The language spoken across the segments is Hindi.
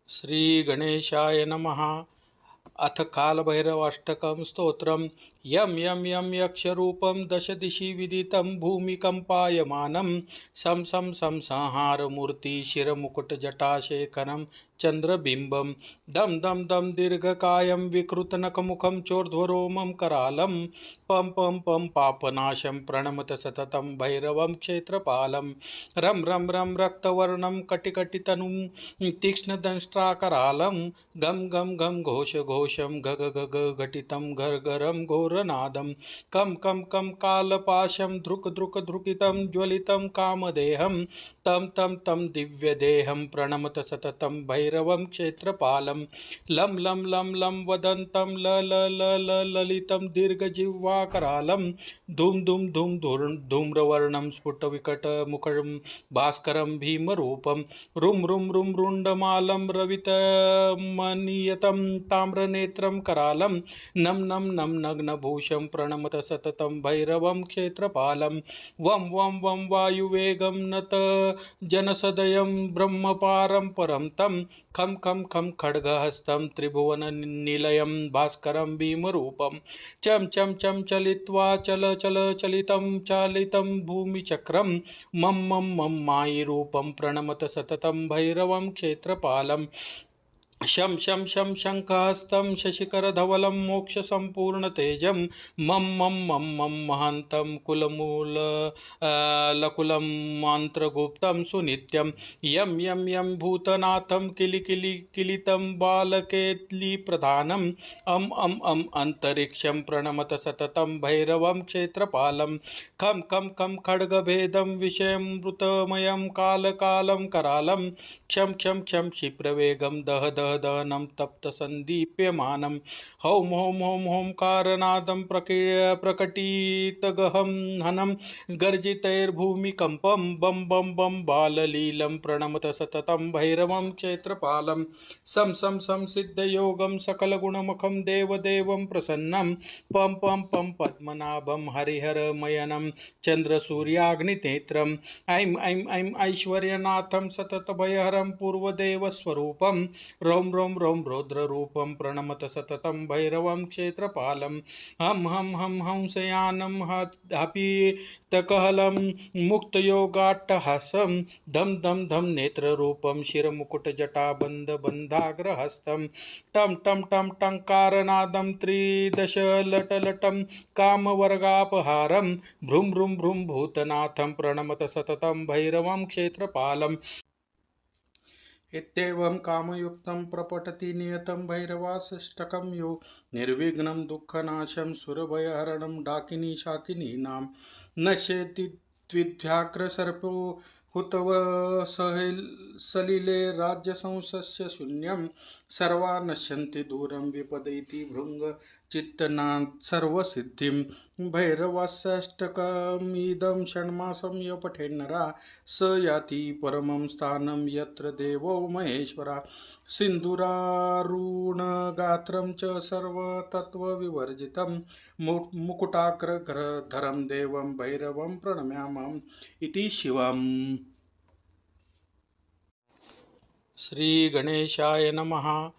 श्री गणेशाय नमः। अथ कालभैरवाष्टकं स्तोत्रम्। यं यं यं यक्षरूपं दशदिशि विदितं भूमिकम्पायमानं सं सं सं संहारमूर्ति शिरमुकुटजटाशेखरं चन्द्रबिम्बं दं दं दं दीर्घकायं विकृतनखमुखं चोर्ध्वरोमं करालं पं पं पं पापनाशं प्रणमत सततं भैरवं क्षेत्रपालं रं रं रं रक्तवर्णं कटिकटितनुं तीक्ष्णदंष्ट्राकरालं गम गम गम घोष घोषं गग गग घटितं घर्घरं घोरनादं कं कं कं कालपाशं धृक् धृक् धृकितं ज्वलितं कामदेहं तं तं तं दिव्यदेहं प्रणमत सततं भैरवं क्षेत्रपालं लं लं लं लं वदन्तं ल ल ल ल ललितं दीर्घजिह्वाकरालं धूम धूम धूम धूम्रवर्णं स्फुटविकटमुखं भास्करं भीमरूपं रुं रुं रुं रुण्डमालं रवितमनियतं ताम्रनेत्रं करालं नं नं नं नग्नभूषं प्रणमत सततं भैरवं क्षेत्रपालं वं वं वं वायुवेगं नत जनसदयं ब्रह्मपारं परं तं खं खं खं खड्गहस्तं त्रिभुवननिलयं भास्करं भीमरूपं चं चं चं चलित्वा चल चल चलितं चालितं भूमिचक्रं मम मम मम मायिरूपं प्रणमत सततं भैरवं क्षेत्रपालं शं शं शं शङ्खहस्तं शशिकरधवलं मोक्षसम्पूर्णतेजं मम मम मम मम महान्तं कुलमूल लकुलं मन्त्रगुप्तं सुनित्यं यं यं यं भूतनाथं किलितं बालकेत्लिप्रधानम् अम अन्तरिक्षं प्रणमत सततं भैरवं क्षेत्रपालं खं खं खं खड्गभेदं विषयमृतमयं कालकालं करालं क्षं क्षं क्षं क्षिप्रवेगं दह दह दहनं तप्तसन्दीप्यमानं हौं हौं हौं हौंकारनादं प्रकटितगहं हनं गर्जितैर्भूमिकम्पं बं बं बं बाललीलं प्रणमत सततं भैरवं क्षेत्रपालं सं सं सं सिद्धयोगं सकलगुणमुखं देवदेवं प्रसन्नं पं पं पं पद्मनाभं हरिहरमयनं चन्द्रसूर्याग्निनेत्रम् ऐं ऐं ऐं ऐश्वर्यनाथं सततभयहरं पूर्वदेवस्वरूपं रौं रौं रौं रौद्ररूपं प्रणमत सततं भैरवं क्षेत्रपालं हं हं हं हंसयानं हपीतकहलं मुक्तयोगाट्टहासं धं धं धं नेत्ररूपं शिरमुकुटजटाबन्धबन्धाग्रहस्तं टं टं टं टङ्कारनादं त्रिदशलटलटं कामवर्गापहारं भ्रूं भ्रूं भ्रूं भूतनाथं प्रणमत सततं भैरवं क्षेत्रपालम् इत्येवं कामयुक्तं प्रपठति नियतं भैरवाष्टकं यो निर्विघ्नं दुःखनाशं सुरभयहरणं डाकिनी शाकिनीनां नश्येति द्विध्याघ्रसर्पो हुतव सलिले राज्यसंसस्य शून्यं सर्वा नश्यन्ति दूरं विपदैति भृङ्गचित्तनात् सर्वसिद्धिं भैरवाष्टकमिदं षण्मासं य पठेन्नरा स याति परमं स्थानं यत्र देवो महेश्वरा सिन्दूरारुणगात्रं च सर्वतत्त्वविवर्जितं मुकुटाग्रधरं देवं भैरवं प्रणम्यामः इति शिवम्। श्री गणेशाय नमः।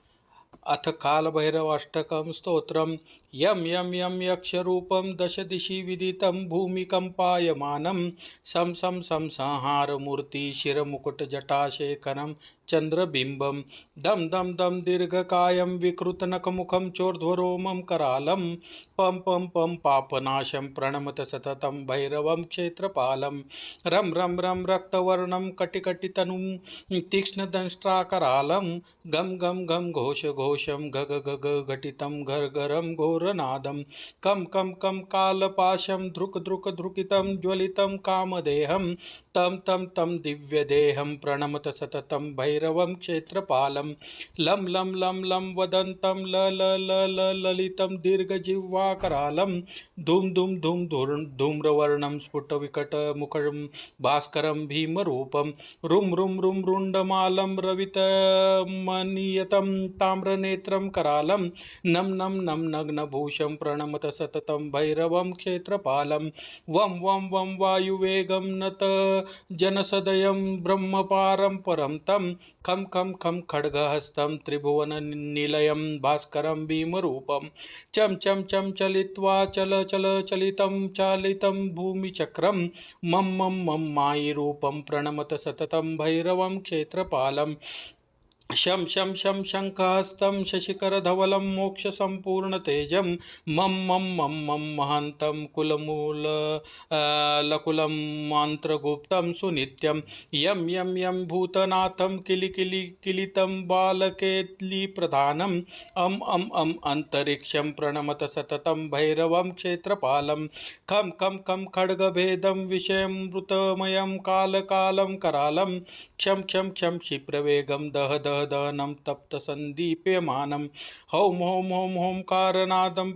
अथ कालभैरवाष्टकं स्तोत्रम्। यं यं यं यक्षरूपं दशदिशि विदितं भूमिकम्पायमानं सं सं सं संहारमूर्ति शिरमुकुटजटाशेखरं चन्द्रबिम्बं दं दं दं दीर्घकायं विकृतनखमुखं चोर्ध्वरोमं करालं पं पं पं पापनाशं प्रणमत सततं भैरवं क्षेत्रपालं रं रं रं रक्तवर्णं कटिकटितनुं तीक्ष्णदंष्ट्राकरालं गम गम गम घोष घोषं गग गग घटितं घर्घरं घोरनादं कं कं कं कालपाशं धृक् धृक् धृकितं ज्वलितं कामदेहं तं तं तं दिव्यदेहं प्रणमत सततं भैरवं क्षेत्रपालं लं लं लं लं वदन्तं ल ल ल ल ललितं दीर्घजिह्वाकरालं धूम धूम धूम धूम्रवर्णं स्फुटविकटमुखं भास्करं भीमरूपं रुं रुं रुं रुण्डमालं रवितमनियतं ताम्रनेत्रं करालं नं नं नं नग्नभूषं प्रणमत सततं भैरवं क्षेत्रपालं वं वं वं वायुवेगं नत जनसदयं ब्रह्मपारं परं तं खं खं खं खड्गहस्तं त्रिभुवननिलयं भास्करं भीमरूपं चं चं चं चलित्वा चल चल चलितं चालितं भूमिचक्रं मम मम मम मायिरूपं प्रणमत सततं भैरवं क्षेत्रपालम् शं शं शं शङ्खहस्तं शशिकरधवलं मोक्षसम्पूर्णतेजं मम मम मम मम महान्तं कुलमूल लकुलं मन्त्रगुप्तं सुनित्यं यं यं यं भूतनाथं किलितं बालकेलिप्रधानम् अम् अन्तरिक्षं प्रणमत सततं भैरवं क्षेत्रपालं खं खं खं खड्गभेदं विषयमृतमयं कालकालं करालं क्षं क्षं क्षं क्षिप्रवेगं दह दह दहनं तप्तसन्दीप्यमानं हौं हौं हौं होंकारनादं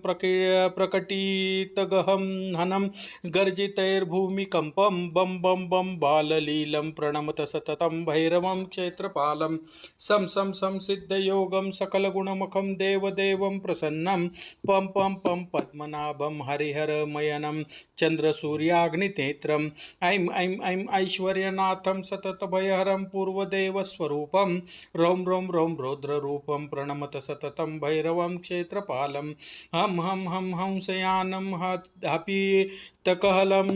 प्रकटितगहं हनं गर्जितैर्भूमिकम्पं बं बं बं बाललीलं प्रणमत सततं भैरवं क्षेत्रपालं सं सं सं सिद्धयोगं सकलगुणमुखं देवदेवं प्रसन्नं पं पं पं पद्मनाभं हरिहरमयनं चन्द्रसूर्याग्निनेत्रम् ऐं ऐं ऐं ऐश्वर्यनाथं सततभयहरं पूर्वदेवस्वरूपं रौं रौं रौं रौद्ररूपं प्रणमत सततं भैरवं क्षेत्रपालं हं हं हं हंसयानं हपीतकहलं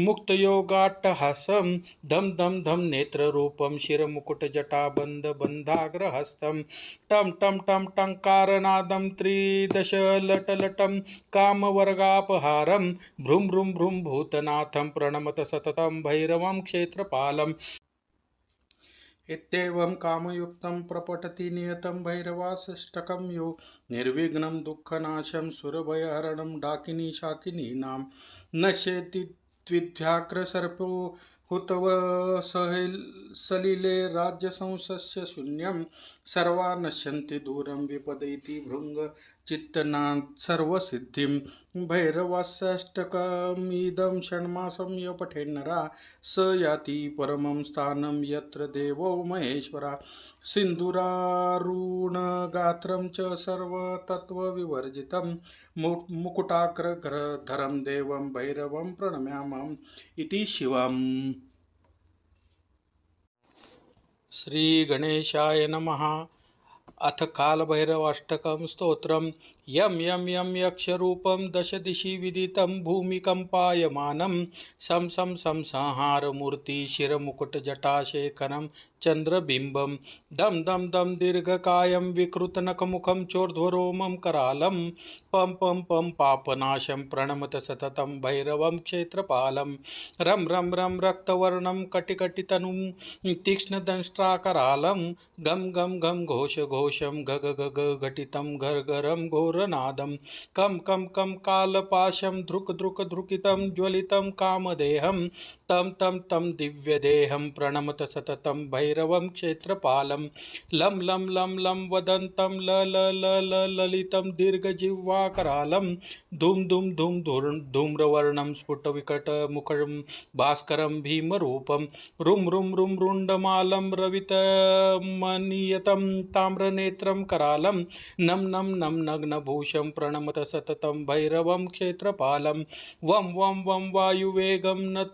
मुक्तयोगाट्टहासं धं धं धं नेत्ररूपं शिरमुकुटजटाबन्धबन्धाग्रहस्तं टं टं टं टङ्कारनादं त्रिदशलटलटं कामवर्गापहारं भ्रूं भ्रूं भ्रूं भूतनाथं प्रणमत सततं भैरवं क्षेत्रपालम् इत्येवं कामयुक्तं प्रपठति नियतं भैरवाष्टकं यो निर्विघ्नं दुःखनाशं सुरभयहरणं डाकिनी शाकिनीनां नश्येति द्विध्याघ्रसर्पो हुतव सलिले राज्यसंसस्य शून्यं सर्वा नश्यन्ति दूरं विपदैति भृङ्ग चित्तनात् सर्वसिद्धिं भैरवाष्टकमिदं षण्मासं य पठेन्नरा स याति परमं स्थानं यत्र देवो महेश्वरा सिन्दूरारुणगात्रं च सर्वतत्त्वविवर्जितं मुकुटाग्रधरं देवं भैरवं प्रणम्यामम् इति शिवम्। श्री गणेशाय नमः। अथ कालभैरवाष्टकं स्तोत्रम् यं यं यं यक्षरूपं दशदिशि विदितं भूमिकम्पायमानं सं सं सं संहारमूर्ति शिरमुकुटजटाशेखरं चन्द्रबिम्बं दं दं दं दीर्घकायं विकृतनखमुखं चोर्ध्वरोमं करालं पं पं पं पापनाशं प्रणमत सततं भैरवं क्षेत्रपालं रं रं रं रक्तवर्णं कटिकटितनुं तीक्ष्णदंष्ट्राकरालं गं गं गं घोषघोषं गग गग घटितं घर्घरं घोरनादं कं कं कं कालपाशं धृक् धृक् धृकितं ज्वलितं कामदेहं तं तं तं दिव्यदेहं प्रणमत सततं भैरवं क्षेत्रपालं लं लं लं लं वदन्तं ल ल ल ल ललितं दीर्घजिह्वाकरालं धूम धूम धूम धूम्रवर्णं स्फुटविकटमुखं भास्करं भीमरूपं रुं रुं रुं रुण्डमालं रवितमनियतं ताम्रनेत्रं करालं नं नं नं नग्नभूषं प्रणमत सततं भैरवं क्षेत्रपालं वं वं वं वायुवेगं नत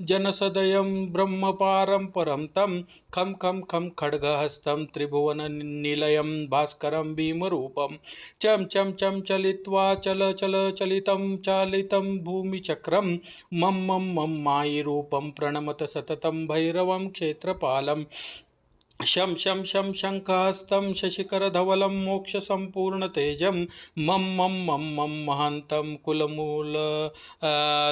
जनसदयं ब्रह्मपारं परं तं खं खं खं खड्गहस्तं त्रिभुवननिलयं भास्करं भीमरूपं चं चं चं चलित्वा चल चल चलितं चालितं भूमिचक्रं मम मम मम मायिरूपं प्रणमत सततं भैरवं क्षेत्रपालम् शं शं शं शङ्खहस्तं शशिकरधवलं मोक्षसम्पूर्णतेजं मम मम मम मम महान्तं कुलमूल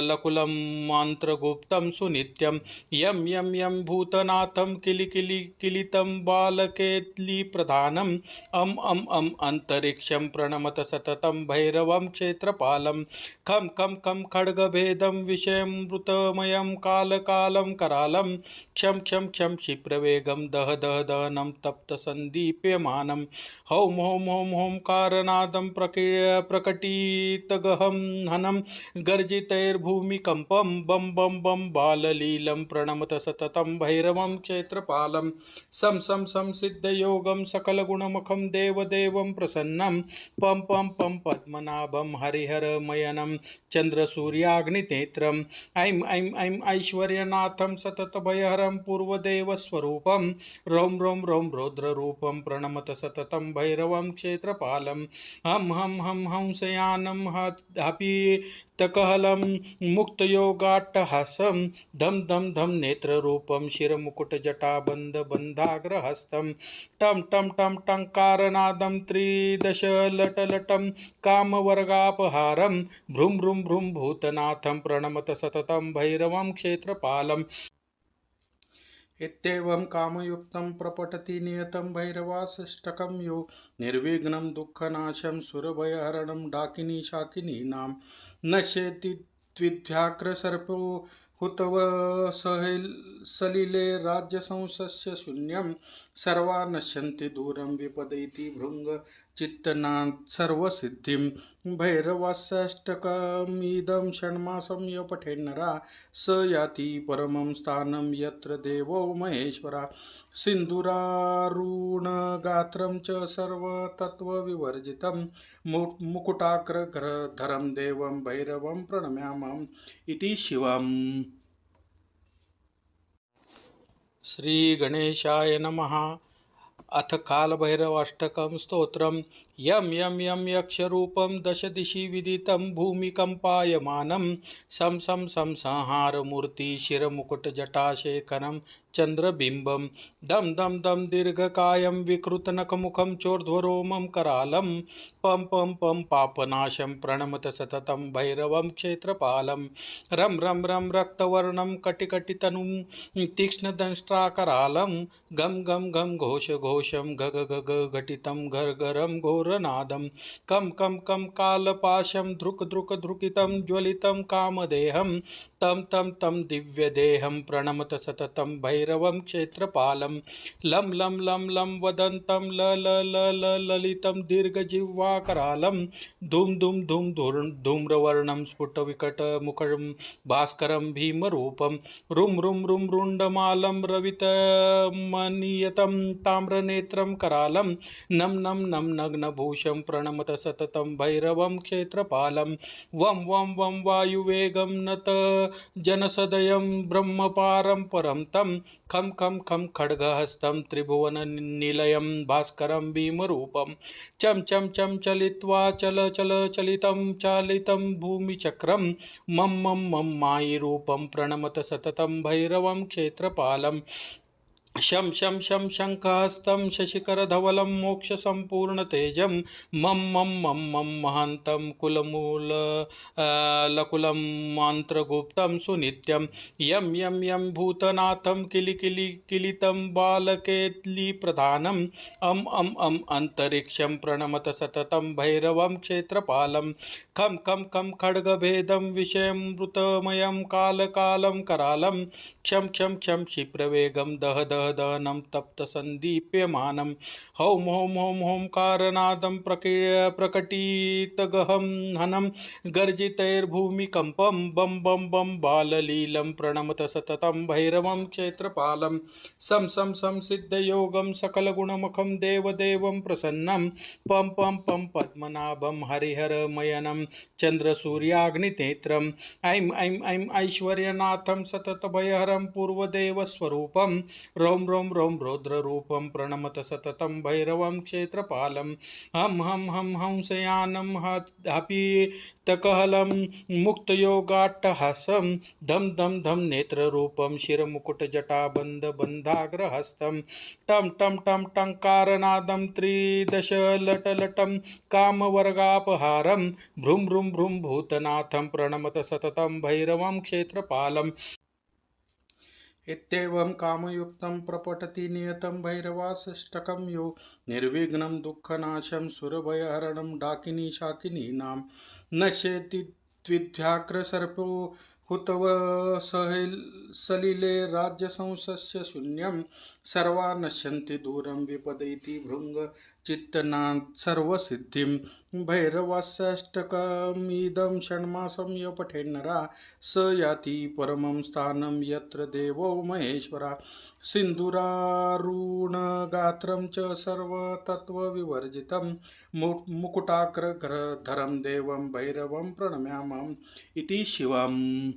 लकुलं मन्त्रगुप्तं सुनित्यं यं यं यं भूतनाथं किलितं बालकेलिप्रधानम् अम् अन्तरिक्षं प्रणमत सततं भैरवं क्षेत्रपालं खं खं खं खड्गभेदं विषयमृतमयं कालकालं करालं क्षं क्षं क्षं क्षिप्रवेगं दह दह दहदहनं तप्तसन्दीप्यमानं हौं हौं हौं होंकारनादं प्रकटितगहं हनं गर्जितैर्भूमिकम्पं बं बं बं बाललीलं प्रणमत सततं भैरवं क्षेत्रपालं सं सं सं सिद्धयोगं सकलगुणमुखं देवदेवं प्रसन्नं पं पं पं पद्मनाभं हरिहरमयनं चन्द्रसूर्याग्निनेत्रम् ऐं ऐं ऐं ऐश्वर्यनाथं सततभयहरं पूर्वदेवस्वरूपं रौं रौं रौं रौद्ररूपं प्रणमत सततं भैरवं क्षेत्रपालं हं हं हं हंसयानं हपीतकहलं मुक्तयोगाट्टहासं धं धं धं नेत्ररूपं शिरमुकुटजटाबन्धबन्धाग्रहस्तं टं टं टं टङ्कारनादं त्रिदशलटलटं कामवर्गापहारं भ्रूं भ्रूं भ्रूं भूतनाथं प्रणमत सततं भैरवं क्षेत्रपालम् इत्येवं कामयुक्तं प्रपठति नियतं भैरवाष्टकं यो निर्विघ्नं दुःखनाशं सुरभयहरणं डाकिनी शाकिनीनां नश्यति द्विध्याघ्रसर्पो हुतव सलिले राज्यसंसस्य शून्यं सर्वा नश्यन्ति दूरं विपदति भृङ्ग चित्तनात् सर्वसिद्धिं भैरवाष्टकमिदं षण्मासं य पठेन्नरा स याति परमं स्थानं यत्र देवो महेश्वरा सिन्दूरारुणगात्रं च सर्वतत्त्वविवर्जितं मुकुटाग्रधरं देवं भैरवं प्रणम्यामः इति शिवम्। श्री गणेशाय नमः। अथ कालभैरवाष्टकं स्तोत्रम् यं यं यं यक्षरूपं दशदिशि विदितं भूमिकम्पायमानं सं सं सं संहारमूर्ति शिरमुकुटजटाशेखरं चन्द्रबिम्बं दं दं दं दीर्घकायं विकृतनखमुखं चोर्ध्वरोमं करालं पं पं पं पापनाशं प्रणमत सततं भैरवं क्षेत्रपालं रं रं रं रक्तवर्णं कटिकटितनुं तीक्ष्णदंष्ट्राकरालं गं गं गं घोषघोषं गग गग घटितं घर्घरं घोरनादं कं कं कं कालपाशं धृक् धृक् धृकितं ज्वलितं कामदेहं तं तं तं दिव्यदेहं प्रणमत सततं भैरवं क्षेत्रपालं लं लं लं लं वदन्तं ल ल ल ल ललितं दीर्घजिह्वाकरालं धूम धूम धूम धूम्रवर्णं स्फुटविकटमुखं भास्करं भीमरूपं रुं रुं रुं रुण्डमालं रवितमनियतं ताम्रनेत्रं करालं नं नं नं नग्नभूषं प्रणमत सततं भैरवं क्षेत्रपालं वं वं वं वायुवेगं नत जनसदयं ब्रह्मपारं परं तं खं खं खं खड्गहस्तं त्रिभुवननिलयं भास्करं भीमरूपं चं चं चं चलित्वा चल चल चलितं चालितं भूमिचक्रं मं मं मं मायिरूपं प्रणमत सततं भैरवं क्षेत्रपालं शं शं शं शङ्खहस्तं शशिकरधवलं मोक्षसम्पूर्णतेजं मं मं मं मं महान्तं कुलमूलकुलं मन्त्रगुप्तं सुनित्यं यं यं यं भूतनाथं किलितं बालकेलिप्रधानम् अं अन्तरिक्षं प्रणमत सततं भैरवं क्षेत्रपालं खं खं खं खड्गभेदं विषयमृतमयं कालकालं करालं क्षं क्षं क्षं क्षिप्रवेगं दह दह दहनं तप्तसन्दीप्यमानं हौं हौं हौं होंकारनादं प्रकटितगहं हनं गर्जितैर्भूमिकम्पं बं बं बं बाललीलं प्रणमत सततं भैरवं क्षेत्रपालं सं सं सं सिद्धयोगं सकलगुणमुखं देवदेवं प्रसन्नं पं पं पं पद्मनाभं हरिहरमयनं चन्द्रसूर्याग्निनेत्रम् ऐं ऐं ऐं ऐश्वर्यनाथं सततभयहरं पूर्वदेवस्वरूपं रौं रौं रौं रौद्ररूपं प्रणमत सततं भैरवं क्षेत्रपालं हं हं हं हंसयानं हपीतकहलं मुक्तयोगाट्टहासं धं धं धं नेत्ररूपं शिरमुकुटजटाबन्धबन्धाग्रहस्तं टं टं टं टङ्कारनादं त्रिदशलटलटं कामवर्गापहारं भ्रूं भ्रूं भ्रूं भूतनाथं प्रणमत सततं भैरवं क्षेत्रपालम् इत्येवं कामयुक्तं प्रपठति नियतं भैरवाष्टकं यो निर्विघ्नं दुःखनाशं सुरभयहरणं डाकिनी शाकिनीनां नश्यति द्विध्याघ्रसर्पो हुतव सलिले राज्यसंसस्य शून्यं सर्वा नश्यन्ति दूरं विपदैति भृङ्ग चित्तनात् सर्वसिद्धिं भैरवास्यष्टकमिदं षण्मासं य पठेन्नरा स याति परमं स्थानं यत्र देवो महेश्वरा सिन्दूरारुणगात्रं च सर्वतत्त्वविवर्जितं मुकुटाग्रधरं देवं भैरवं प्रणम्यामम् इति शिवम्।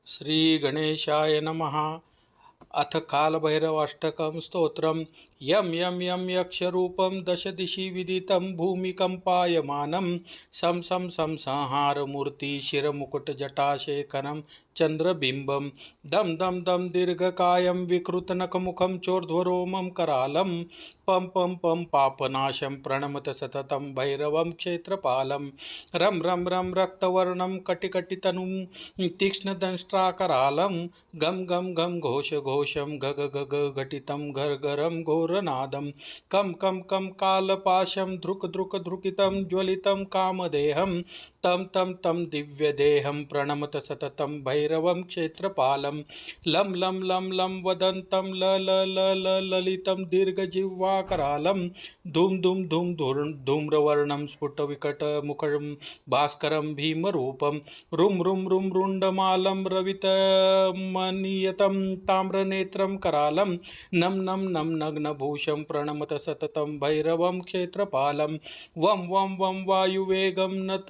श्री गणेशाय नमः। अथ कालभैरवाष्टकं स्तोत्रम्। यं यं यं यक्षरूपं दशदिशि विदितं भूमिकम्पायमानं सं सं सं संहारमूर्ति शिरमुकुटजटाशेखरं चन्द्रबिम्बं दं दं दं दीर्घकायं विकृतनखमुखं चोर्ध्वरोमं करालं पं पं पं पापनाशं प्रणमत सततं भैरवं क्षेत्रपालं रं रं रं रक्तवर्णं कटिकटितनुं तीक्ष्णदंष्ट्राकरालं गं गं गं घोषघोषं गग गग घटितं घर्घरं घोरनादं कं कं कं कालपाशं धृक धृक धृकितं ज्वलितं कामदेहं तं तं तं दिव्यदेहं प्रणमत सततं भैरवं क्षेत्रपालं लं लं लं लं वदन्तं ल ल ल ल ललितं दीर्घजिह्वाकरालं धूम धूम धूम धूम्रवर्णं स्फुटविकटमुखं भास्करं भीमरूपं रुं रुं रुं रुण्डमालं रवितमनियतं ताम्रनेत्रं करालं नं नं नं नग्नभूषं प्रणमत सततं भैरवं क्षेत्रपालं वं वं वं वायुवेगं नत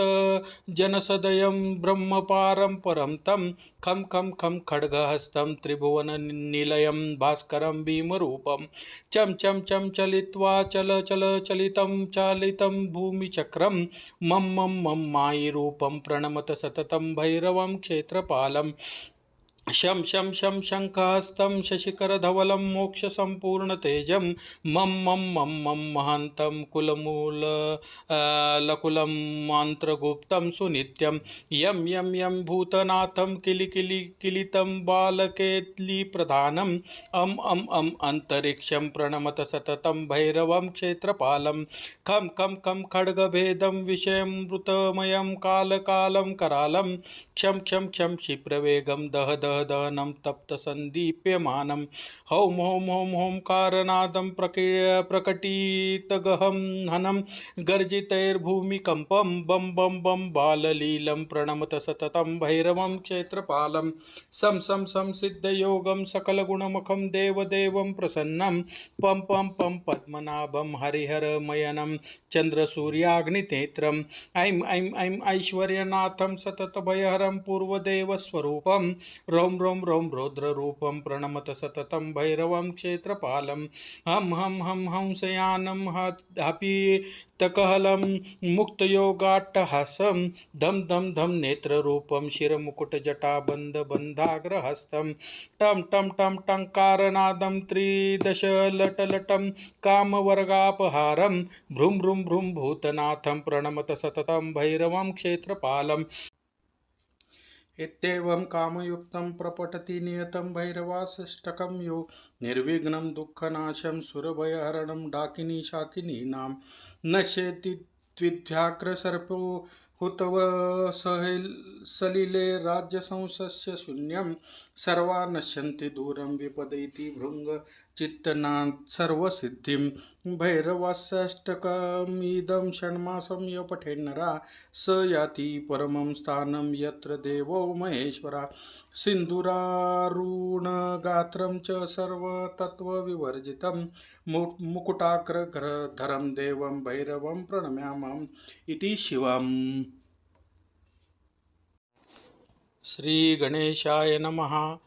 जनसदयं ब्रह्मपारं परं तं खं खं खं खड्गहस्तं त्रिभुवननिलयं भास्करं भीमरूपं चं चं चं चलित्वा चल चल चलितं चालितं भूमिचक्रं मं मं मं मायिरूपं प्रणमत सततं भैरवं क्षेत्रपालं शं शं शं शङ्खहस्तं शशिकरधवलं मोक्षसम्पूर्णतेजं मं मं मं मं महान्तं कुलमूलकुलं मन्त्रगुप्तं सुनित्यं यं यं यं भूतनाथं किलिकिलिकिलितं बालकेलिप्रधानम् अं अं अं अन्तरिक्षं प्रणमत सततं भैरवं क्षेत्रपालं खं खं खं खड्गभेदं विषयमृतमयं कालकालं करालं क्षं क्षं क्षं क्षिप्रवेगं दह दह दहनं तप्तसन्दीप्यमानं हौं हौं हौं होंकारनादं प्रकटितगहं हनं गर्जितैर्भूमिकम्पं बं बं बं बाललीलं प्रणमत सततं भैरवं क्षेत्रपालं सं सं सं सिद्धयोगं सकलगुणमुखं देवदेवं प्रसन्नं पं पं पं पद्मनाभं हरिहरमयनं चन्द्रसूर्याग्निनेत्रम् ऐं ऐं ऐं ऐश्वर्यनाथं सततभयहरं पूर्वदेवस्वरूपं रौं रौं रौं रौद्ररूपं प्रणमत सततं भैरवं क्षेत्रपालं हं हं हं हंसयानं हपितकहलं मुक्तयोगाट्टहासं धं धं धं नेत्ररूपं शिरमुकुटजटाबन्धबन्धाग्रहस्तं टं टं टं टङ्कारनादं त्रिदशलटलटं कामवर्गापहारं भ्रूं भ्रूं भ्रूं भूतनाथं प्रणमत सततं भैरवं क्षेत्रपालम् इत्येवं कामयुक्तं प्रपठति नियतं भैरवाष्टकं यो निर्विघ्नं दुःखनाशं सुरभयहरणं डाकिनी शाकिनीनां नश्येति द्विध्याघ्रसर्पो हुतव सलिले राज्यसंसस्य शून्यं सर्वा नश्यन्ति दूरं विपदैति भृङ्ग चित्तनात् सर्वसिद्धिं भैरवास्यष्टकमिदं षण्मासं य पठेन्नरा स याति परमं स्थानं यत्र देवो महेश्वरा सिन्दूरारुणगात्रं च सर्वतत्त्वविवर्जितं मुकुटाग्रधरं देवं भैरवं प्रणम्यामम् इति शिवम्। श्री गणेशाय नमः।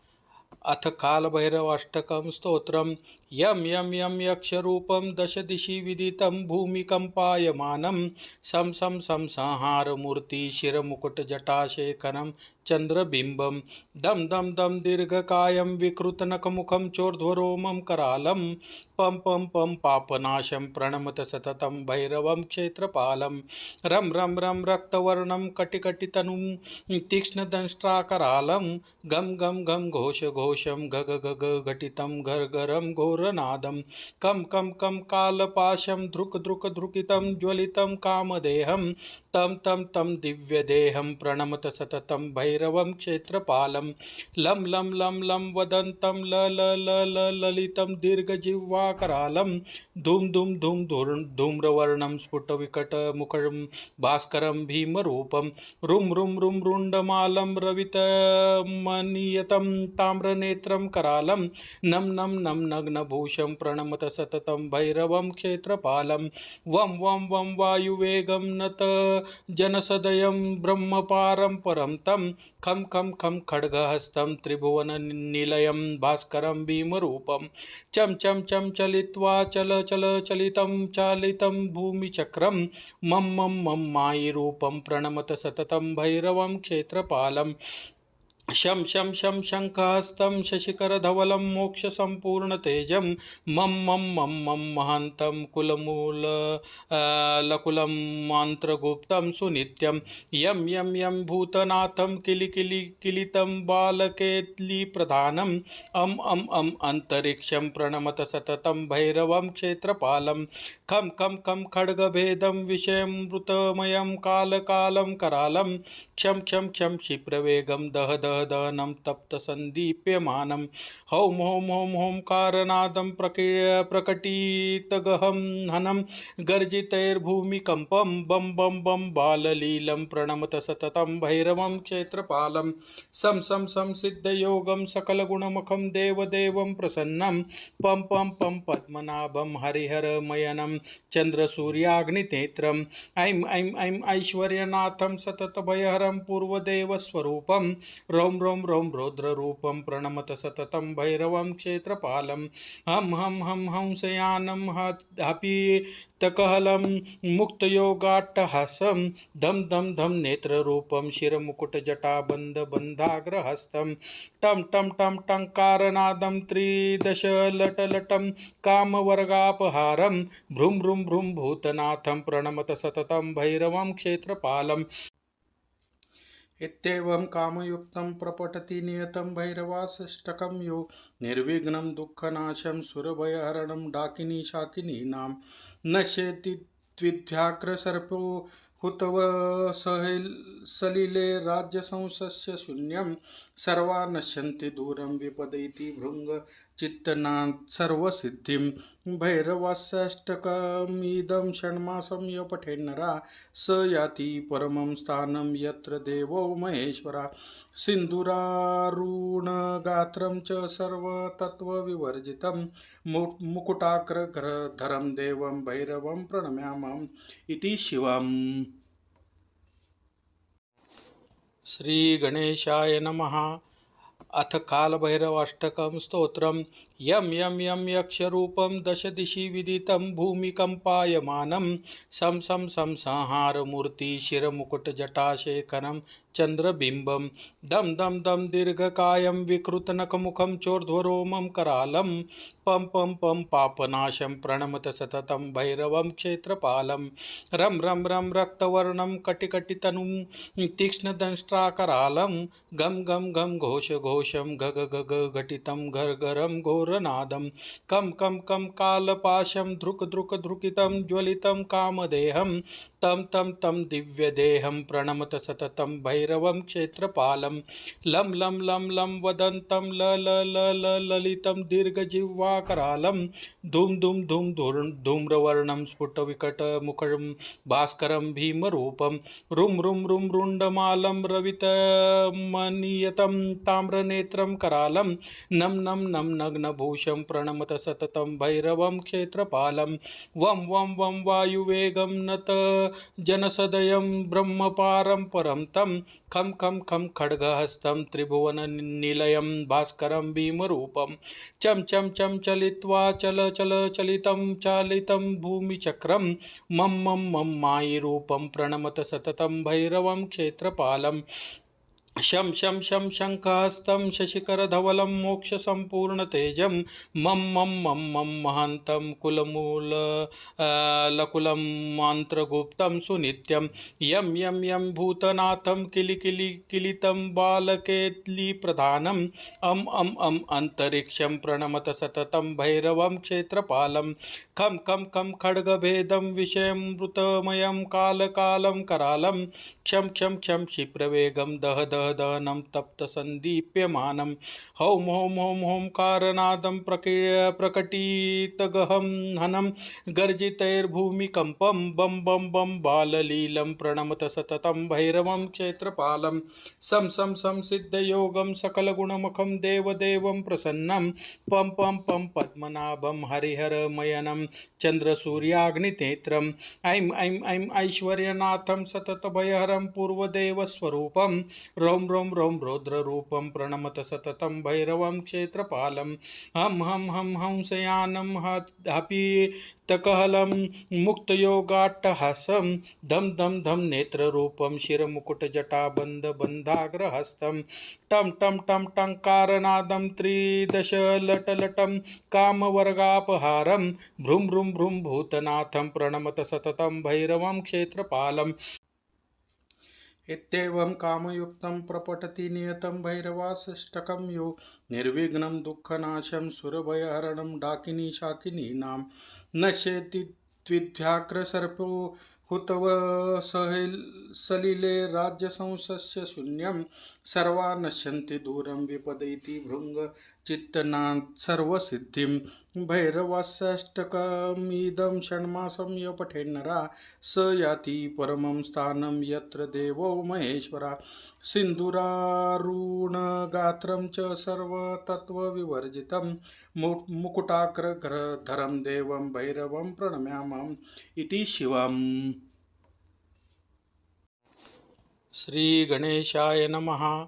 अथ कालभैरवाष्टकं स्तोत्रम्। यं यं यं यक्षरूपं दशदिशि विदितं भूमिकम्पायमानं सं सं सं संहारमूर्ति शिरमुकुटजटाशेखरं चन्द्रबिम्बं दं दं दं दीर्घकायं विकृतनखमुखं चोर्ध्वरोमं करालं पं पं पं पापनाशं प्रणमत सततं भैरवं क्षेत्रपालं रं रं रं रक्तवर्णं कटिकटितनुं तीक्ष्णदंष्ट्राकरालं गं गं गं घोषघोषं गग गग घटितं घर्घरं घोरनादं कं कं कं कालपाशं धृक धृक धृकितं ज्वलितं कामदेहं तं तं तं दिव्यदेहं प्रणमत सततं भैरवं क्षेत्रपालं लं लं लं लं वदन्तं ललितं दीर्घजिह्वाकरालं धूम धूम धूम धूम्रवर्णं स्फुटविकटमुखं भास्करं भीमरूपं रुं रुं रुं रुण्डमालं रवितमनियतं ताम्रनेत्रं करालं नं नं नं नग्नभूषं प्रणमत सततं भैरवं क्षेत्रपालं वं वं वं वायुवेगं नत जनसदयं ब्रह्मपारं परं तं खं खं खं खड्गहस्तं त्रिभुवननिलयं भास्करं भीमरूपं चं चं चं चलित्वा चल चल चलितं चालितं भूमिचक्रं मम मम मम मायिरूपं प्रणमत सततं भैरवं क्षेत्रपालं शं शं शं शङ्खहस्तं शशिकरधवलं मोक्षसम्पूर्णतेजं मम मम मम मम महान्तं कुलमूल लकुलं मन्त्रगुप्तं सुनित्यं यं यं यं भूतनाथं किलितं बालकेलिप्रधानम् अम् अन्तरिक्षं प्रणमत सततं भैरवं क्षेत्रपालं खं खं खं खड्गभेदं विषयमृतमयं कालकालं करालं क्षं क्षं क्षं क्षिप्रवेगं दह दह दहनं तप्तसन्दीप्यमानं हौं हौं हौं हौंकारनादं प्रकटितगहं हनं गर्जितैर्भूमिकम्पं बं बं बं बाललीलं प्रणमत सततं भैरवं क्षेत्रपालं सं सं सं सिद्धयोगं सकलगुणमुखं देवदेवं प्रसन्नं पं पं पं पद्मनाभं हरिहरमयनं चन्द्रसूर्याग्निनेत्रम् ऐं ऐं ऐं ऐश्वर्यनाथं सततभयहरं पूर्वदेवस्वरूपं रौं रौं रौं रौद्ररूपं प्रणमत सततं भैरवं क्षेत्रपालं हं हं हं हंसयानं हपीतकहलं मुक्तयोगाट्टहासं धं धं धं नेत्ररूपं शिरमुकुटजटाबन्धबन्धाग्रहस्तं टं टं टं टङ्कारनादं त्रिदशलटलटं कामवर्गापहारं भ्रूं भ्रूं भ्रूं भूतनाथं प्रणमत सततं भैरवं क्षेत्रपालम् इत्येवं कामयुक्तं प्रपठति नियतं भैरवाष्टकं यो निर्विघ्नं दुःखनाशं सुरभयहरणं डाकिनी शाकिनीनां नश्येति द्विध्याघ्रसर्पो हुतव सलिले राज्यसंसस्य शून्यं सर्वा नश्यन्ति दूरं विपदैति भृङ्गचित्तनात् सर्वसिद्धिं भैरवाष्टकमिदं षण्मासं यो पठेन्नरा स याति परमं स्थानं यत्र देवो महेश्वरा सिन्दूरारुणगात्रं च सर्वतत्त्वविवर्जितं मुकुटाग्रधरं देवं भैरवं प्रणम्यामः इति शिवम्। श्री गणेशाय नमः। अथ कालभैरवाष्टकं स्तोत्रम् यं यं यं यक्षरूपं दशदिशि विदितं भूमिकम्पायमानं सं सं सं संहारमूर्ति शिरमुकुटजटाशेखरं चन्द्रबिम्बं दं दं दं दीर्घकायं विकृतनखमुखं चोर्ध्वरोमं करालं पं पं पं पापनाशं प्रणमत सततं भैरवं क्षेत्रपालं रं रं रं रक्तवर्णं कटिकटितनुं तीक्ष्णदंष्ट्राकरालं गं गं गं घोष घोषं गग गग घटितं घर्घरं घोरनादं कं कं कं कालपाशं धृक धृक धृकितं ज्वलितं कामदेहं तं तं तं दिव्यदेहं प्रणमत सततं भैरवं क्षेत्रपालं लं लं लं लं वदन्तं ललितं दीर्घजिह्वाकरालं धूम धूम धूम धूम्रवर्णं स्फुटविकटमुखं भास्करं भीमरूपं रुं रुं रुं रुण्डमालं रवितमनियतं ताम्रनेत्रं करालं नं नं नं नग्नभूषं प्रणमत सततं भैरवं क्षेत्रपालं वं वं वं वायुवेगं नत जनसदयं ब्रह्मपारं परं तं खं खं खं खड्गहस्तं त्रिभुवननिलयं भास्करं भीमरूपं चं चं चं चलित्वा चल चल चलितं चालितं भूमिचक्रं मम मम मम मायिरूपं प्रणमत सततं भैरवं क्षेत्रपालं शं शं शं शङ्खहस्तं शशिकरधवलं मोक्षसम्पूर्णतेजं मं मं मं मं महान्तं लकुलं मन्त्रगुप्तं सुनित्यं यं यं यं भूतनाथं किलितं बालकेलिप्रधानम् अम् अन्तरिक्षं प्रणमत सततं भैरवं क्षेत्रपालं खं खं खं खड्गभेदं विषयमृतमयं कालकालं करालं क्षं क्षं क्षं क्षिप्रवेगं दह दह दहनं तप्तसन्दीप्यमानं हौं हौं हौं होंकारनादं प्रकटितगहं हनं गर्जितैर्भूमिकम्पं बं बं बं बाललीलं प्रणमत सततं भैरवं क्षेत्रपालं सं सं सं सिद्धयोगं सकलगुणमुखं देवदेवं प्रसन्नं पं पं पं पद्मनाभं हरिहरमयनं चन्द्रसूर्याग्निनेत्रम् ऐं ऐं ऐं ऐश्वर्यनाथं सततभयहरं पूर्वदेवस्वरूपं रौं रौं रौं रौद्ररूपं प्रणमत सततं भैरवं क्षेत्रपालं हं हं हं हंसयानं हपीतकहलं मुक्तयोगाट्टहासं धं धं धं नेत्ररूपं शिरमुकुटजटाबन्धबन्धाग्रहस्तं टं टं टं टङ्कारनादं त्रिदशलटलटं कामवर्गापहारं भ्रूं भ्रूं भ्रूं भूतनाथं प्रणमत सततं भैरवं क्षेत्रपालम् इत्येवं कामयुक्तं प्रपठति नियतं भैरवाष्टकं यो निर्विघ्नं दुःखनाशं सुरभयहरणं डाकिनी शाकिनीनां नश्येति द्विध्याघ्रसर्पो हुतव सलिले राज्यसंसस्य शून्यं सर्वा नश्यन्ति दूरं विपदैति भृङ्गचित्तनात् सर्वसिद्धिं भैरवाष्टकमिदं षण्मासं य पठेन्नरा स याति परमं स्थानं यत्र देवो महेश्वरा सिन्दूरारुणगात्रं च सर्वतत्त्वविवर्जितं मुकुटाग्रधरं देवं भैरवं प्रणम्यामः इति शिवम्। श्री गणेशाय नमः।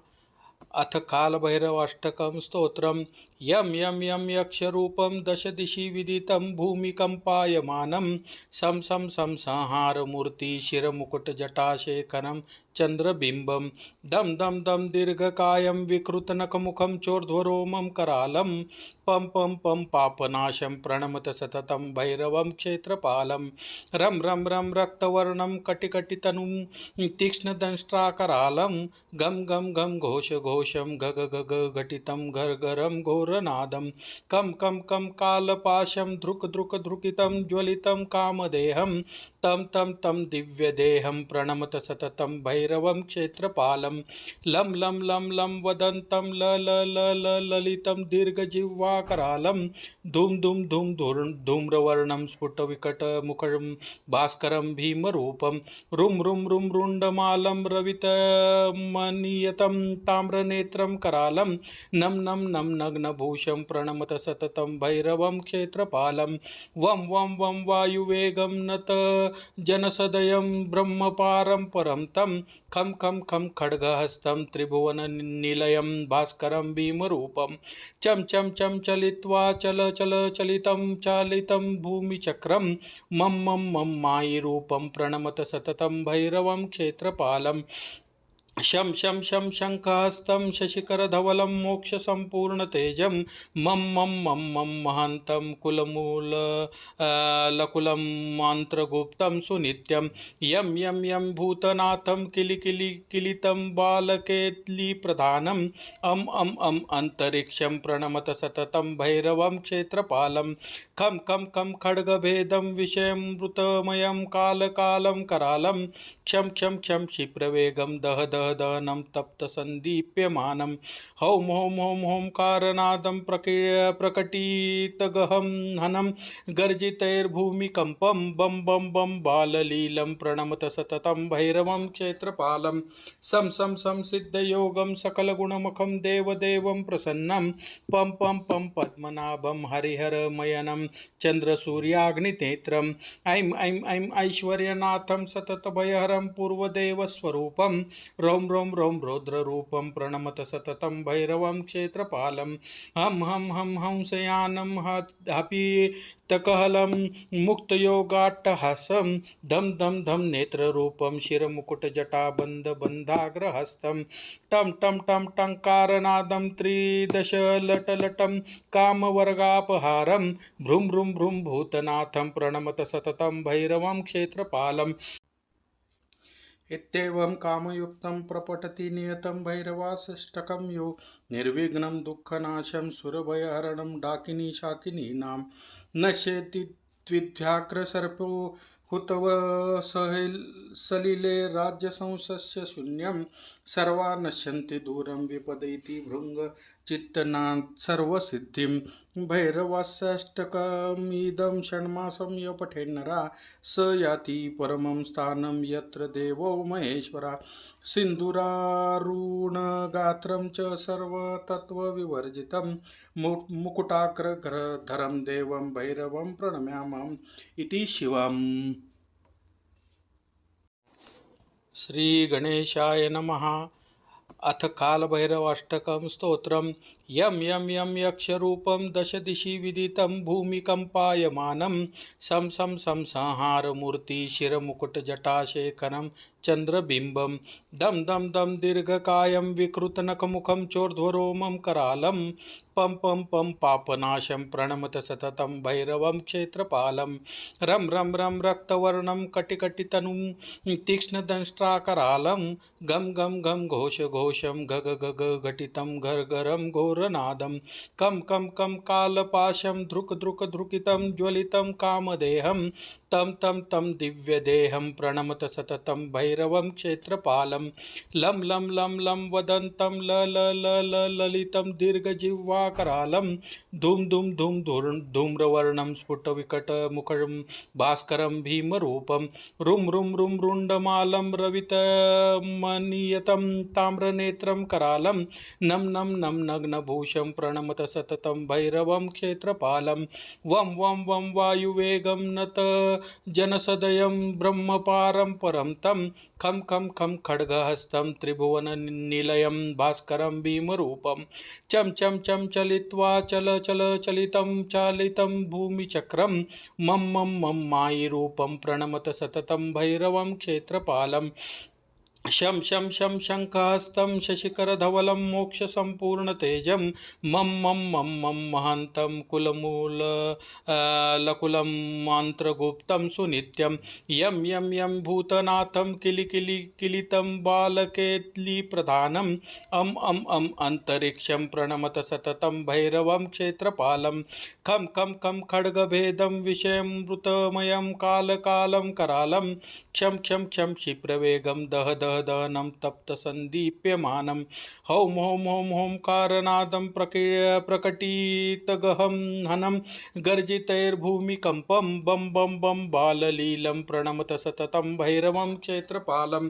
अथ कालभैरवाष्टकं स्तोत्रम् यं यं यं यक्षरूपं दश दिशि विदितं भूमिकम्पायमानं सं सं सं संहारमूर्ति शिरमुकुटजटाशेखरं चन्द्रबिम्बं दं दं दं दीर्घकायं विकृतनखमुखं चोर्ध्वरोमं करालं पं पं पं पापनाशं प्रणमत सततं भैरवं क्षेत्रपालं रं रं रं रक्तवर्णं कटिकटितनुं तीक्ष्णदंष्ट्राकरालं गं गं गं घोषं गग गग घटितं घर्घरं घोरनादं कं कं कं कालपाशं धृक् धृक् धृकितं ज्वलितं कामदेहं तं तं तं दिव्यदेहं प्रणमत सततं भैरवं क्षेत्रपालं लं लं लं लं वदन्तं ललितं दीर्घजिह्वाकरालं धूम धूम धूम धूम्रवर्णं स्फुटविकटमुखं भास्करं भीमरूपं रुं रुं रुं रुण्डमालं रवितमनियतं ताम्रनेत्रं करालं नं नं नं नग्नभूषं प्रणमत सततं भैरवं क्षेत्रपालं वं वं वं वायुवेगं नत जनसदयं ब्रह्मपारं परं तं खं खं खं खड्गहस्तं त्रिभुवननिलयं भास्करं भीमरूपं चं चं चं चलित्वा चलितं चालितं भूमिचक्रं मं मं मं मायिरूपं प्रणमत सततं भैरवं क्षेत्रपालं शं शं शं शङ्खहस्तं शशिकरधवलं मोक्षसम्पूर्णतेजं मं मं मं मं महान्तं लकुलं मन्त्रगुप्तं सुनित्यं यं यं यं भूतनाथं किलितं बालकेलिप्रधानम् अम् अन्तरिक्षं प्रणमत सततं भैरवं क्षेत्रपालं खं खं खं खड्गभेदं विषयमृतमयं कालकालं करालं क्षं क्षं क्षं क्षिप्रवेगं दह दह दहनं तप्तसन्दीप्यमानं हौं हौं हौं होंकारनादं प्रकटितगहं हनं गर्जितैर्भूमिकम्पं बं बं बं बाललीलं प्रणमत सततं भैरवं क्षेत्रपालं सं सं सं सिद्धयोगं सकलगुणमुखं देवदेवं प्रसन्नं पं पं पं पद्मनाभं हरिहरमयनं चन्द्रसूर्याग्निनेत्रम् ऐं ऐं ऐं ऐश्वर्यनाथं सततभयहरं पूर्वदेवस्वरूपं रौं रौं रौं रौं रौद्ररूपं प्रणमत सततं भैरवं क्षेत्रपालं हं हं हं हंसयानं हपीतकहलं मुक्तयोगाट्टहासं धम धम धम नेत्ररूपं शिरमुकुटजटाबन्धबन्धाग्रहस्तं टं टं टं टङ्कारनादं त्रिदशलटलटं कामवर्गापहारं भ्रूं भ्रूं भ्रूं भूतनाथं प्रणमत सततं भैरवं क्षेत्रपालम् इत्येवं कामयुक्तं प्रपठति नियतं भैरवाष्टकं यो निर्विघ्नं दुःखनाशं सुरभयहरणं डाकिनी शाकिनीनां नश्येति द्विध्याघ्रसर्पो हुतवसलिले राज्यसंसस्य शून्यं सर्वा नश्यन्ति दूरं विपदैति भृङ्गचित्तनात् सर्वसिद्धिं भैरवाष्टकमिदं षण्मासं य पठेन्नरा स याति परमं स्थानं यत्र देवो महेश्वरा सिन्दूरारुणगात्रं च सर्वतत्त्वविवर्जितं मुकुटाग्रधरं देवं भैरवं प्रणम्यामः इति शिवम्। श्री गणेशाय नमः। अथ कालभैरवाष्टकं स्तोत्रम् यं यं यं यक्षरूपं दशदिशि विदितं भूमिकम्पायमानं सं सं सं संहारमूर्ति शिरमुकुटजटाशेखरं चन्द्रबिम्बं दं दं दं दीर्घकायं विकृतनखमुखं चोर्ध्वरोमं करालं पं पं पं पापनाशं प्रणमत सततं भैरवं क्षेत्रपालं रं रं रं रक्तवर्णं कटिकटितनुं तीक्ष्णदंष्ट्राकरालं गं गं गं घोषघोषं गग गग घटितं घर्घरं घोरनादं कं कं कं कालपाशं धृक् धृक् धृकितं ज्वलितं कामदेहं तं तं तं दिव्यदेहं प्रणमत सततं भैरवं क्षेत्रपालं लं लं लं लं वदन्तं ल ल ल ल ललितं दीर्घजिह्वाकरालं धूम धूम धूम धूम्रवर्णं स्फुटविकटमुखं भास्करं भीमरूपं रुं रुं रुं रुण्डमालं रवितमनियतं ताम्रनेत्रं करालं नं नं नं नग्नभूषं प्रणमत सततं भैरवं क्षेत्रपालं वं वं वं वायुवेगं नत जनसदयं ब्रह्मपारं परं तं खं खं खं खड्गहस्तं त्रिभुवननिलयं भास्करं भीमरूपं चं चं चं चलित्वा चल चल चलितं चालितं भूमिचक्रं मं मं मं मायिरूपं प्रणमत सततं भैरवं क्षेत्रपालं शं शं शं शङ्खहस्तं शशिकरधवलं मोक्षसम्पूर्णतेजं मं मं मं मं महान्तं कुलमूलकुलं मन्त्रगुप्तं सुनित्यं यं यं यं भूतनाथं किलिकिलिकिलितं बालकेलिप्रधानम् अं अन्तरिक्षं प्रणमत सततं भैरवं क्षेत्रपालं खं खं खं खड्गभेदं विषयमृतमयं कालकालं करालं क्षं क्षं क्षं क्षिप्रवेगं दह दह दहनं तप्तसन्दीप्यमानं हौं हौं हौं हौंकारनादं प्रकटितगहं हनं गर्जितैर्भूमिकम्पं बं बं बं बाललीलं प्रणमत सततं भैरवं क्षेत्रपालं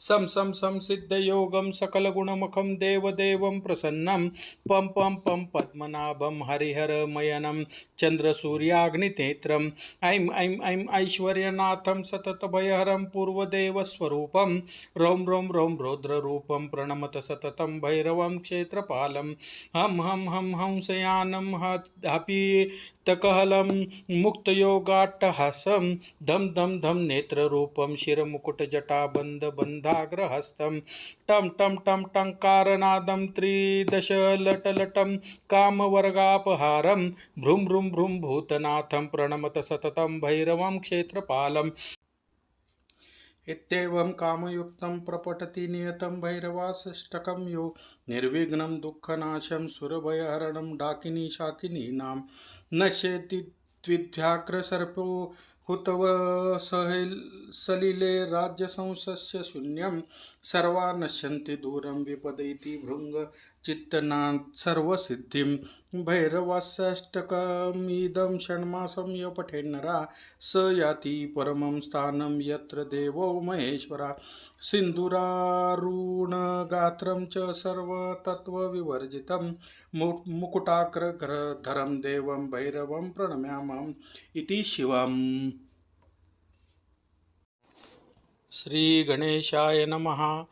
सं सं सं सिद्धयोगं सकलगुणमुखं देवदेवं प्रसन्नं पं पं पं पद्मनाभं हरिहरमयनं चन्द्रसूर्याग्निनेत्रम् ऐं ऐं ऐं ऐश्वर्यनाथं सततभयहरं पूर्वदेवस्वरूपं रौं रौं रौं रौद्ररूपं प्रणमत सततं भैरवं क्षेत्रपालं हं हं हं हंसयानं हपीतकहलं मुक्तयोगाट्टहासं धम धम धम नेत्ररूपं शिरमुकुटजटाबन्धबन्धाग्रहस्तं टं टं टं टङ्कारनादं त्रिदशलटलटं कामवर्गापहारं भ्रूं भ्रूं भ्रूं भूतनाथं प्रणमत सततं भैरवं क्षेत्रपालम् इत्येवं कामयुक्तं प्रपठति नियतं भैरवाष्टकं यो निर्विघ्नं दुःखनाशं सुरभयहरणं डाकिनी शाकिनीनां नश्येति द्विध्याघ्रसर्पो हुतवसलिले राज्यसंसस्य शून्यं सर्वा नश्यन्ति दूरं विपदैति भृङ्गचित्तनात् सर्वसिद्धिं भैरवाष्टकमिदं षण्मासं य पठेन्नरा स याति परमं स्थानं यत्र देवो महेश्वरा सिन्दूरारुणगात्रं च सर्वतत्त्वविवर्जितं मुकुटाग्रधरं देवं भैरवं प्रणम्यामः इति शिवम्। श्री गणेशाय नमः।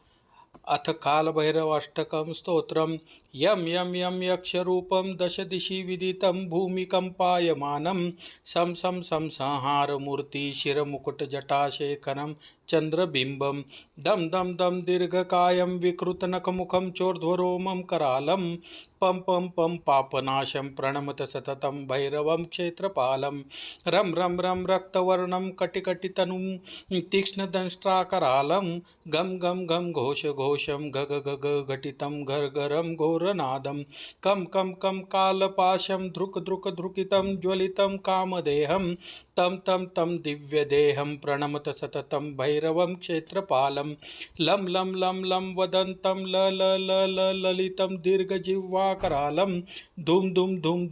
अथ कालभैरवाष्टकं स्तोत्रम् यं यं यं यक्षरूपं दशदिशि विदितं भूमिकम्पायमानं सं सं सं संहारमूर्ति शिरमुकुटजटाशेखरं चन्द्रबिम्बं दं दं दं दीर्घकायं विकृतनखमुखं चोर्ध्वरोमं करालं पं पं पं पापनाशं प्रणमत सततं भैरवं क्षेत्रपालं रं रं रं रक्तवर्णं कटिकटितनुं तीक्ष्णदंष्ट्राकरालं गम गम गम घोष घोषं गग गग घटितं घर्घरं घोरनादं कं कं कं कालपाशं धृक् धृक् धृकितं ज्वलितं कामदेहं तं तं तं दिव्यदेहं प्रणमत सततं भैरवं क्षेत्रपालं लं लं लं लं वदन्तं ल ल ल ल ललितं दीर्घजिह्वाकरालं धूम धूम धूम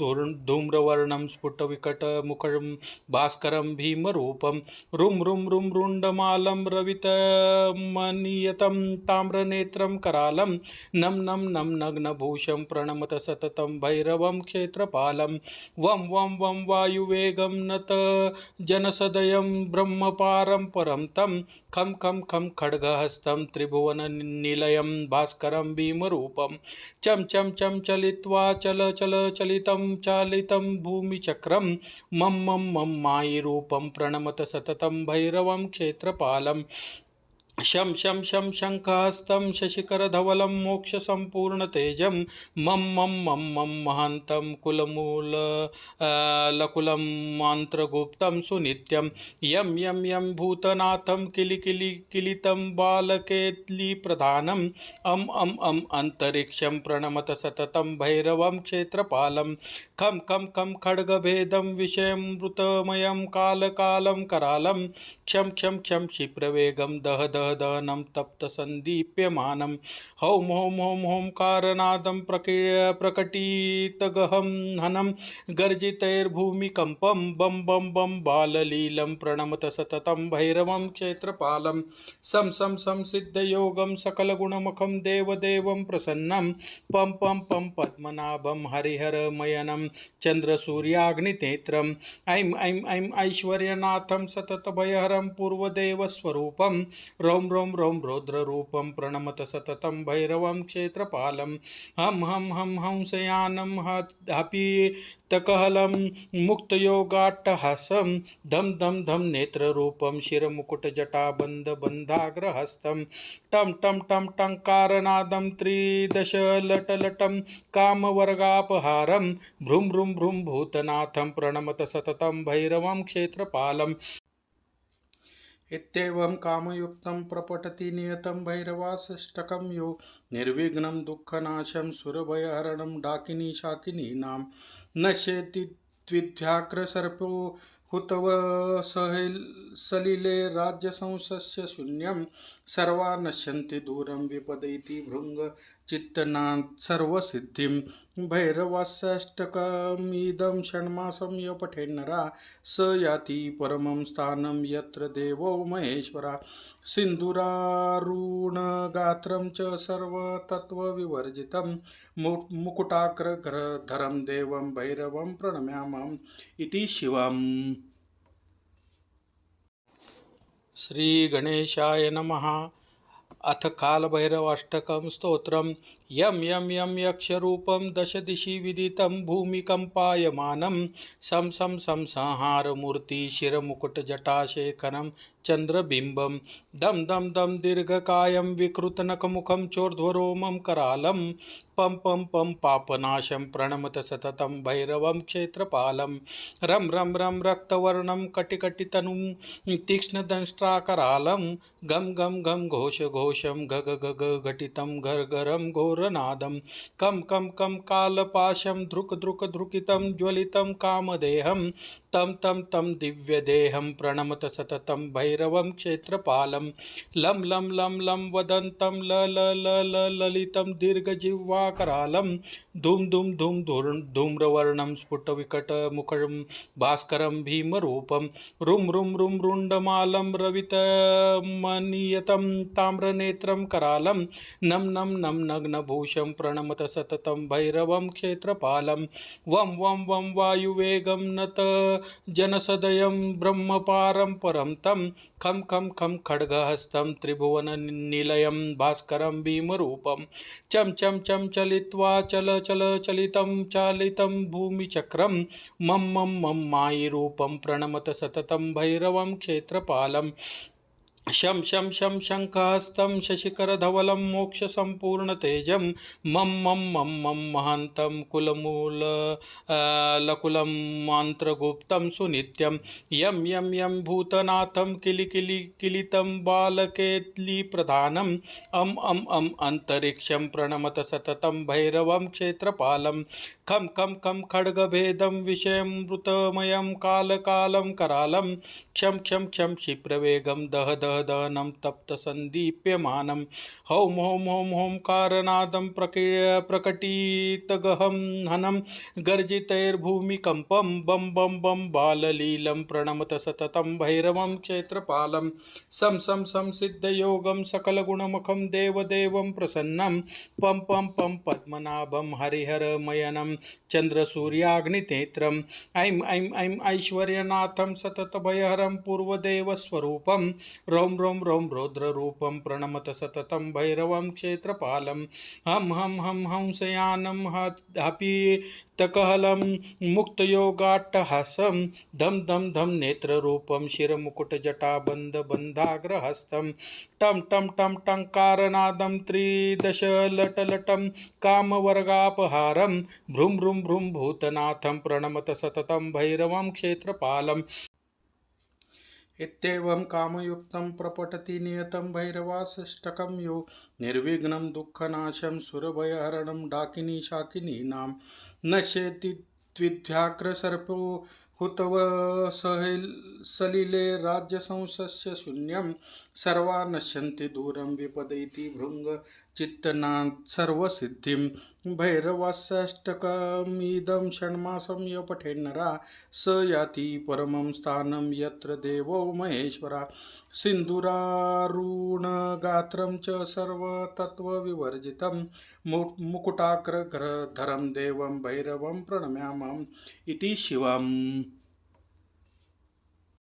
धूम्रवर्णं स्फुटविकटमुखं भास्करं भीमरूपं रुं रुं रुं रुण्डमालं रवितमनियतं ताम्रनेत्रं करालं नं नं नं नग्नभूषं प्रणमत सततं भैरवं क्षेत्रपालं वं वं वं वायुवेगं नत जनसदयं ब्रह्मपारं परं तं खं खं खं खड्गहस्तं त्रिभुवननिलयं भास्करं भीमरूपं चं चं चं चलित्वा चल चल चलितं चालितं भूमिचक्रं मं मं मं मायिरूपं प्रणमत सततं भैरवं क्षेत्रपालं शं शं शं शङ्खहस्तं शशिकरधवलं मोक्षसम्पूर्णतेजं मं मं मं मं महान्तं कुलमूल लकुलं मन्त्रगुप्तं सुनित्यं यं यं यं भूतनाथं किलितं बालकेलिप्रधानम् अं अन्तरिक्षं प्रणमत सततं भैरवं क्षेत्रपालं खं खं खं खड्गभेदं विषयमृतमयं कालकालं करालं क्षं क्षं क्षं क्षिप्रवेगं दह दह दहनं तप्तसन्दीप्यमानं हौं हौं हौं हौंकारनादं प्रकटितगहं हनं गर्जितैर्भूमिकम्पं बं बं बं बाललीलं प्रणमत सततं भैरवं क्षेत्रपालं सं सं सं सिद्धयोगं सकलगुणमुखं देवदेवं प्रसन्नं पं पं पं पद्मनाभं हरिहरमयनं चन्द्रसूर्याग्निनेत्रम् ऐं ऐं ऐं ऐश्वर्यनाथं सततभयहरं पूर्वदेवस्वरूपं रौं रौं रौं रौद्ररूपं प्रणमत सततं भैरवं क्षेत्रपालं हं हं हं हंसयानं हपीतकहलं मुक्तयोगाट्टहासं धं धं धं नेत्ररूपं शिरमुकुटजटाबन्धबन्धाग्रहस्तं टं टं टं टङ्कारनादं त्रिदशलटलटं कामवर्गापहारं भ्रूं भ्रूं भ्रूं भूतनाथं प्रणमत सततं भैरवं क्षेत्रपालम् इत्येवं कामयुक्तं प्रपठति नियतं भैरवाष्टकं यो निर्विघ्नं दुःखनाशं सुरभयहरणं डाकिनी शाकिनीनां नश्येति द्विध्याघ्रसर्पो हुतव सलिले राज्यसंसस्य शून्यं सर्वा नश्यन्ति दूरं विपदैति भृङ्गचित्तनात् सर्वसिद्धिं भैरवाष्टकमिदं षण्मासं य पठेन्नरा स याति परमं स्थानं यत्र देवो महेश्वरा सिन्दूरारुणगात्रं च सर्वतत्त्वविवर्जितं मुकुटाग्रधरं देवं भैरवं प्रणम्यामः इति शिवम्। श्री गणेशाय नमः। अथ कालभैरवाष्टकं स्तोत्रम् यं यं यं यक्षरूपं दशदिशि विदितं भूमिकम्पायमानं सं सं सं संहारमूर्ति शिरमुकुटजटाशेखरं चन्द्रबिम्बं दं दं दं दीर्घकायं विकृतनखमुखं चोर्ध्वरोमं करालं पं पं पं पापनाशं प्रणमत सततं भैरवं क्षेत्रपालं रं रं रं रक्तवर्णं कटिकटितनुं तीक्ष्णदंष्ट्राकरालं गम गम गम घोष घोषं गग गग घटितं घर्घरं घोरनादं कं कं कं कालपाशं धृक् धृक् धृकितं ज्वलितं कामदेहं तं तं तं दिव्यदेहं प्रणमत सततं भैरवं क्षेत्रपालं लं लं लं लं वदन्तं ल ल ल ल ललितं दीर्घजिह्वा दिवाकरालं धूम धूम धूम धूम्रवर्णं स्फुटविकटमुखं भास्करं भीमरूपं रुं रुं रुं रुण्डमालं रवितमनियतं ताम्रनेत्रं करालं नं नं नं नग्नभूषं प्रणमत सततं भैरवं क्षेत्रपालं वं वं वं वायुवेगं नत जनसदयं ब्रह्मपारं परं तं खं खं खं खड्गहस्तं त्रिभुवननिलयं भास्करं भीमरूपं चं चं चं चलित्वा चल चल चलितं चालितं भूमिचक्रं मं मं मं मायिरूपं प्रणमत सततं भैरवं क्षेत्रपालं शं शं शं शङ्खहस्तं शशिकरधवलं मोक्षसम्पूर्णतेजं मं मं मं मं महान्तं लकुलं मन्त्रगुप्तं सुनित्यं यं यं यं भूतनाथं किलितं बालकेलिप्रधानम् अं अन्तरिक्षं प्रणमत सततं भैरवं क्षेत्रपालं खं खं खं खड्गभेदं विषयमृतमयं कालकालं करालं क्षं क्षं क्षं क्षिप्रवेगं दह दह दहनं तप्तसन्दीप्यमानं हौं हौं हौं होंकारनादं प्रकटितगहं हनं गर्जितैर्भूमिकम्पं बं बं बं बाललीलं प्रणमत सततं भैरवं क्षेत्रपालं सं सं सं सिद्धयोगं सकलगुणमुखं देवदेवं प्रसन्नं पं पं पं पद्मनाभं हरिहरमयनं चन्द्रसूर्याग्निनेत्रम् ऐं ऐं ऐं ऐश्वर्यनाथं सततभयहरं पूर्वदेवस्वरूपं रौं रौं रौं रौद्ररूपं प्रणमत सततं भैरवं क्षेत्रपालं हं हं हं हंसयानं हपीतकहलं मुक्तयोगाट्टहासं धं धं धं नेत्ररूपं शिरमुकुटजटाबन्धबन्धाग्रहस्तं टं टं टं टङ्कारनादं त्रिदशलटलटं कामवर्गापहारं भ्रूं भ्रूं भ्रूं भूतनाथं प्रणमत सततं भैरवं क्षेत्रपालम् इत्येवं कामयुक्तं प्रपठति नियतं भैरवाष्टकं यो निर्विघ्नं दुःखनाशं सुरभयहरणं डाकिनी शाकिनीनां नश्येति द्विध्याघ्रसर्पो हुतव सलिले राज्यसंसस्य शून्यं सर्वा नश्यन्ति दूरं विपदैति भृङ्गचित्तनात् सर्वसिद्धिं भैरवाष्टकमिदं षण्मासं य पठेन्नरा स याति परमं स्थानं यत्र देवो महेश्वरा सिन्दूरारुणगात्रं च सर्वतत्त्वविवर्जितं मुकुटाग्रधरं देवं भैरवं प्रणम्यामः इति शिवम्।